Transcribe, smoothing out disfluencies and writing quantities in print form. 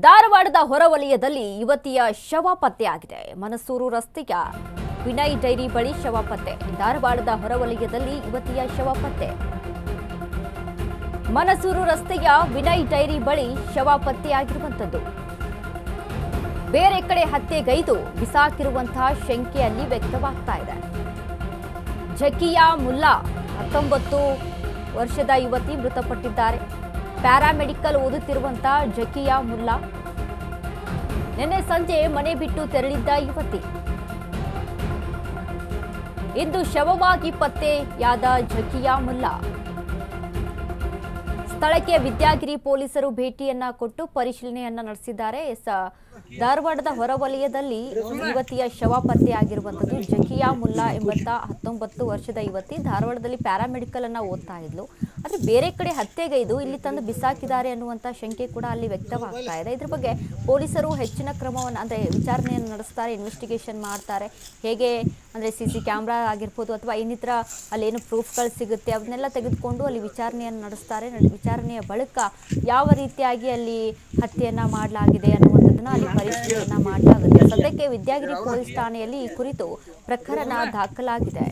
ಧಾರವಾಡದ ಹೊರವಲಯದಲ್ಲಿ ಯುವತಿಯ ಶವ ಪತ್ತೆಯಾಗಿದೆ. ಮನಸೂರು ರಸ್ತೆಯ ವಿನಯ್ ಡೈರಿ ಬಳಿ ಶವ ಪತ್ತೆ. ಧಾರವಾಡದ ಹೊರವಲಯದಲ್ಲಿ ಯುವತಿಯ ಶವ ಪತ್ತೆ. ಮನಸೂರು ರಸ್ತೆಯ ವಿನಯ್ ಡೈರಿ ಬಳಿ ಶವ ಪತ್ತೆಯಾಗಿರುವಂತದ್ದು. ಬೇರೆ ಕಡೆ ಹತ್ಯೆಗೈದು ಬಿಸಾಕಿರುವಂತಹ ಶಂಕೆಯಲ್ಲಿ ವ್ಯಕ್ತವಾಗ್ತಾ ಇದೆ. ಜಕಿಯಾ ಮುಲ್ಲಾ 19 ವರ್ಷದ ಯುವತಿ ಮೃತಪಟ್ಟಿದ್ದಾರೆ. ಪ್ಯಾರಾಮೆಡಿಕಲ್ ಓದುತ್ತಿರುವಂತಹ ಜಕಿಯಾ ಮುಲ್ಲಾ ನಿನ್ನೆ ಸಂಜೆ ಮನೆ ಬಿಟ್ಟು ತೆರಳಿದ್ದ ಯುವತಿ ಇಂದು ಶವವಾಗಿ ಪತ್ತೆಯಾದ ಜಕಿಯಾ ಮುಲ್ಲಾ ಸ್ಥಳಕ್ಕೆ ವಿದ್ಯಾಗಿರಿ ಪೊಲೀಸರು ಭೇಟಿಯನ್ನ ಕೊಟ್ಟು ಪರಿಶೀಲನೆಯನ್ನ ನಡೆಸಿದ್ದಾರೆ. ಧಾರವಾಡದ ಹೊರವಲಯದಲ್ಲಿ ಯುವತಿಯ ಶವ ಪತ್ತೆಯಾಗಿರುವಂತದ್ದು. ಜಕಿಯಾ ಮುಲ್ಲಾ ಎಂಬಂತ 19 ವರ್ಷದ ಯುವತಿ ಧಾರವಾಡದಲ್ಲಿ ಪ್ಯಾರಾಮೆಡಿಕಲ್ ಅನ್ನ ಓದ್ತಾ ಇದ್ಲು. ಆದ್ರೆ ಬೇರೆ ಕಡೆ ಹತ್ಯೆಗೈದು ಇಲ್ಲಿ ತಂದು ಬಿಸಾಕಿದ್ದಾರೆ ಅನ್ನುವಂತ ಶಂಕೆ ಕೂಡ ಅಲ್ಲಿ ವ್ಯಕ್ತವಾಗ್ತಾ ಇದೆ. ಇದ್ರ ಬಗ್ಗೆ ಪೊಲೀಸರು ಹೆಚ್ಚಿನ ಕ್ರಮವನ್ನು ಅಂದ್ರೆ ವಿಚಾರಣೆಯನ್ನು ನಡೆಸ್ತಾರೆ, ಇನ್ವೆಸ್ಟಿಗೇಷನ್ ಮಾಡ್ತಾರೆ. ಹೇಗೆ ಅಂದ್ರೆ ಸಿಸಿ ಕ್ಯಾಮ್ರಾ ಆಗಿರ್ಬೋದು ಅಥವಾ ಇನ್ನಿತರ ಅಲ್ಲೇನು ಪ್ರೂಫ್ಗಳು ಸಿಗುತ್ತೆ ಅವನ್ನೆಲ್ಲ ತೆಗೆದುಕೊಂಡು ಅಲ್ಲಿ ವಿಚಾರಣೆಯನ್ನು ನಡೆಸ್ತಾರೆ. ವಿಚಾರಣೆಯ ಬಳಿಕ ಯಾವ ರೀತಿಯಾಗಿ ಅಲ್ಲಿ ಹತ್ಯೆಯನ್ನ ಮಾಡಲಾಗಿದೆ ಅನ್ನುವಂಥದ್ದನ್ನ ಅಲ್ಲಿ ಪರಿಶೀಲನೆ ಮಾಡಲಾಗುತ್ತೆ. ಸದ್ಯಕ್ಕೆ ವಿದ್ಯಾಗಿರಿ ಪೊಲೀಸ್ ಠಾಣೆಯಲ್ಲಿ ಈ ಕುರಿತು ಪ್ರಕರಣ ದಾಖಲಾಗಿದೆ.